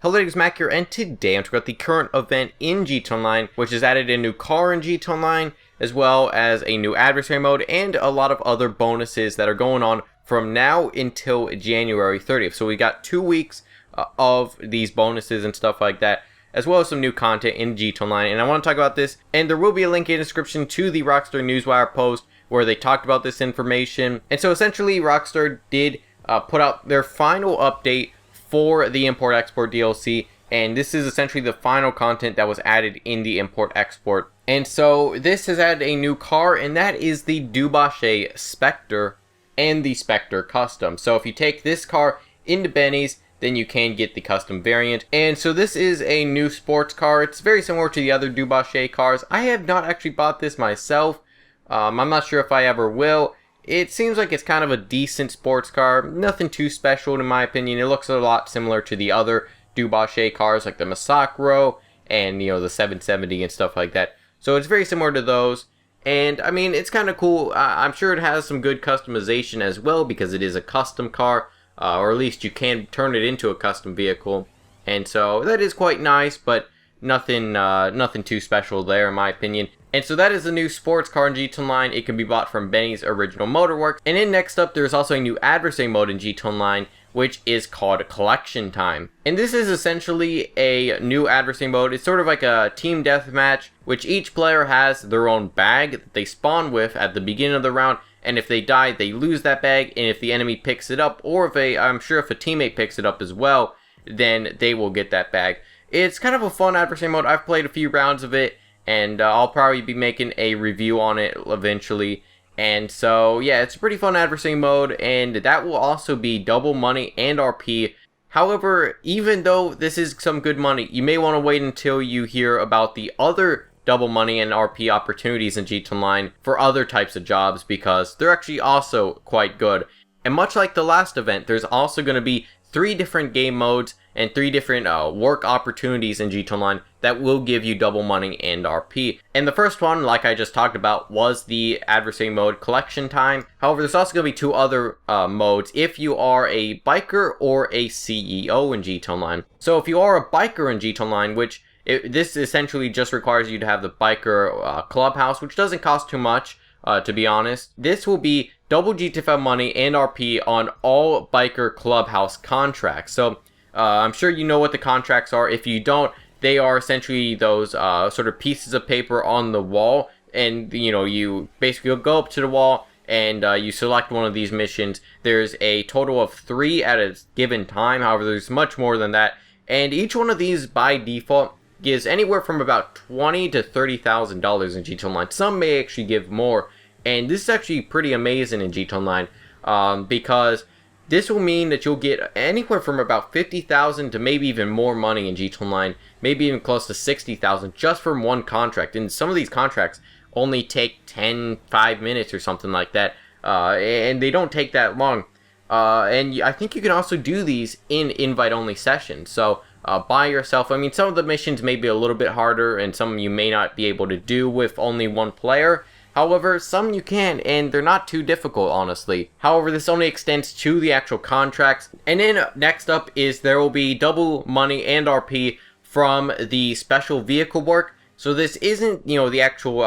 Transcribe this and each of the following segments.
Hello, it is Mac here, and today I'm talking about the current event in GT Online, which has added a new car in GT Online, as well as a new adversary mode, and a lot of other bonuses that are going on from now until January 30th. So we got 2 weeks of these bonuses and stuff like that, as well as some new content in GT Online, and I want to talk about this, and there will be a link in the description to the Rockstar Newswire post where they talked about this information. And so essentially Rockstar did put out their final update for the Import-Export DLC, and this is essentially the final content that was added in the Import-Export. And so this has added a new car, and that is the Dubochet Specter and the Specter Custom. So if you take this car into Benny's, then you can get the custom variant. And so this is a new sports car. It's very similar to the other Dubochet cars. I have not actually bought this myself. I'm not sure if I ever will. It seems like it's kind of a decent sports car. Nothing too special in my opinion. It looks a lot similar to the other Dubochet cars like the Masacro and, you know, the 770 and stuff like that. So it's very similar to those. And I mean, it's kind of cool. I'm sure it has some good customization as well because it is a custom car. Or at least you can turn it into a custom vehicle. And so that is quite nice, but nothing too special there in my opinion. And so that is the new sports car in GT Online. It can be bought from Benny's Original Motorworks. And then next up, there's also a new adversary mode in GT Online, which is called Collection Time. And this is essentially a new adversary mode. It's sort of like a team deathmatch, which each player has their own bag that they spawn with at the beginning of the round. And if they die, they lose that bag. And if the enemy picks it up, or I'm sure if a teammate picks it up as well, then they will get that bag. It's kind of a fun adversary mode. I've played a few rounds of it, and I'll probably be making a review on it eventually. And so, yeah, it's a pretty fun adversary mode, and that will also be double money and RP. However, even though this is some good money, you may want to wait until you hear about the other double money and RP opportunities in GT Online for other types of jobs, because they're actually also quite good. And much like the last event, there's also going to be 3 different game modes and 3 different work opportunities in GT Online that will give you double money and RP. And the first one, like I just talked about, was the adversary mode Collection Time. However, there's also going to be 2 other modes if you are a biker or a CEO in GT Online. So if you are a biker in GT Online, which this essentially just requires you to have the biker clubhouse, which doesn't cost too much, to be honest. This will be double GTFL money and RP on all biker clubhouse contracts. So I'm sure you know what the contracts are. If you don't, they are essentially those sort of pieces of paper on the wall, and you know, you basically go up to the wall and you select one of these missions. There's a total of 3 at a given time. However, there's much more than that, and each one of these by default gives anywhere from about $20,000 to $30,000 in GT Online. Some may actually give more, and this is actually pretty amazing in GT Online because this will mean that you'll get anywhere from about $50,000 to maybe even more money in GT Online, maybe even close to $60,000 just from one contract. And some of these contracts only take 5 minutes or something like that, and they don't take that long. And I think you can also do these in invite-only sessions. So by yourself, I mean, some of the missions may be a little bit harder, and some you may not be able to do with only one player. However, some you can, and they're not too difficult, honestly. However, this only extends to the actual contracts. And then next up is there will be double money and RP from the special vehicle work. So this isn't, you know, the actual,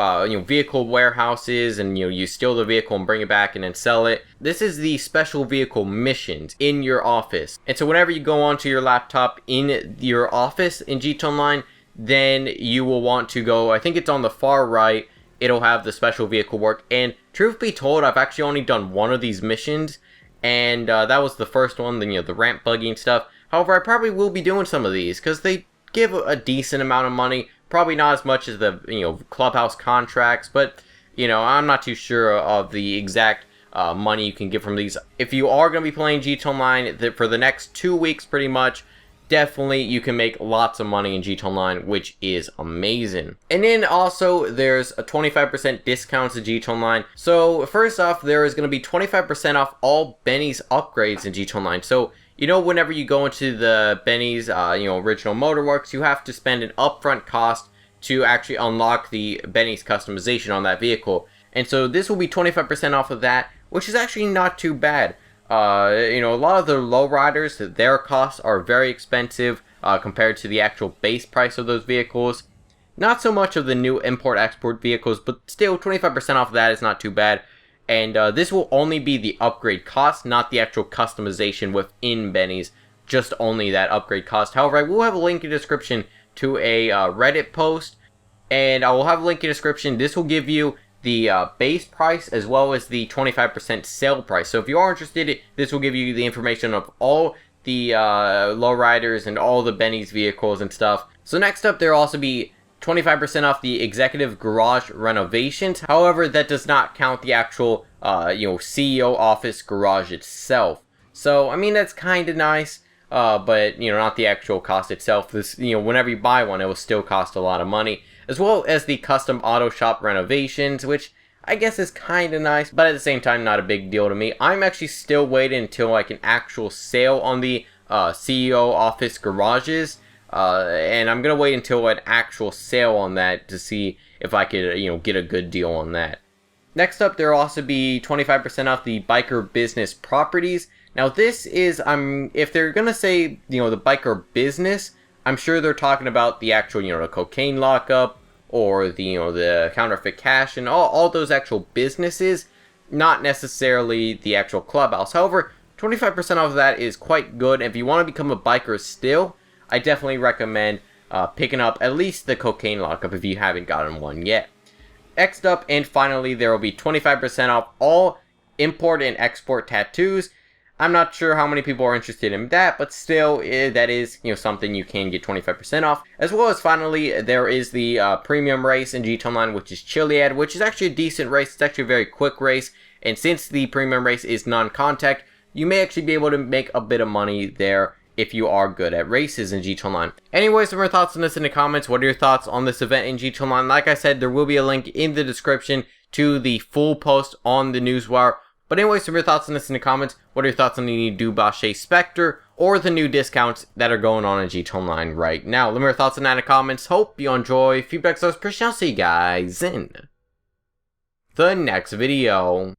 vehicle warehouses and, you steal the vehicle and bring it back and then sell it. This is the special vehicle missions in your office. And so whenever you go onto your laptop in your office in GT Online, then you will want to go, I think it's on the far right, it'll have the special vehicle work. And truth be told, I've actually only done one of these missions, and that was the first one, the ramp buggy and stuff. However, I probably will be doing some of these because they give a decent amount of money. Probably not as much as the clubhouse contracts, but I'm not too sure of the exact money you can get from these. If you are going to be playing GT Online for the next 2 weeks pretty much, definitely you can make lots of money in GT Online, which is amazing. And then also there's a 25% discount to GT Online. So first off, there is going to be 25% off all Benny's upgrades in GT Online. So whenever you go into the Benny's, Original Motorworks, you have to spend an upfront cost to actually unlock the Benny's customization on that vehicle. And so this will be 25% off of that, which is actually not too bad. A lot of the lowriders, their costs are very expensive. compared to the actual base price of those vehicles. Not so much of the new import-export vehicles, but still 25% off of that is not too bad. And this will only be the upgrade cost, not the actual customization within Benny's, just only that upgrade cost. However, I will have a link in the description to a Reddit post, and I will have a link in the description. This will give you the base price as well as the 25% sale price. So if you are interested, this will give you the information of all the lowriders and all the Benny's vehicles and stuff. So next up, there will also be 25% off the executive garage renovations. However, that does not count the actual CEO office garage itself. So I mean, that's kind of nice, but not the actual cost itself. This whenever you buy one, it will still cost a lot of money, as well as the custom auto shop renovations, which I guess is kind of nice, but at the same time not a big deal to me. I'm actually still waiting until like an actual sale on the CEO office garages. And I'm gonna wait until an actual sale on that to see if I could, get a good deal on that. Next up, there will also be 25% off the biker business properties. Now, this is, if they're gonna say, the biker business, I'm sure they're talking about the actual, the cocaine lockup or the counterfeit cash and all those actual businesses, not necessarily the actual clubhouse. However, 25% off of that is quite good. If you want to become a biker still, I definitely recommend picking up at least the cocaine lockup if you haven't gotten one yet. Next up, and finally, there will be 25% off all import and export tattoos. I'm not sure how many people are interested in that, but still, that is something you can get 25% off. As well as finally, there is the premium race in GT Online, which is Chiliad, which is actually a decent race. It's actually a very quick race, and since the premium race is non-contact, you may actually be able to make a bit of money there if you are good at races in GT Online. Anyways, some more thoughts on this in the comments. What are your thoughts on this event in GT Online? Like I said, there will be a link in the description to the full post on the Newswire. But anyways, some more thoughts on this in the comments. What are your thoughts on the new Dubache Specter or the new discounts that are going on in GT Online right now? Let me know your thoughts on that in the comments. Hope you enjoy. Feedback, so I'll see you guys in the next video.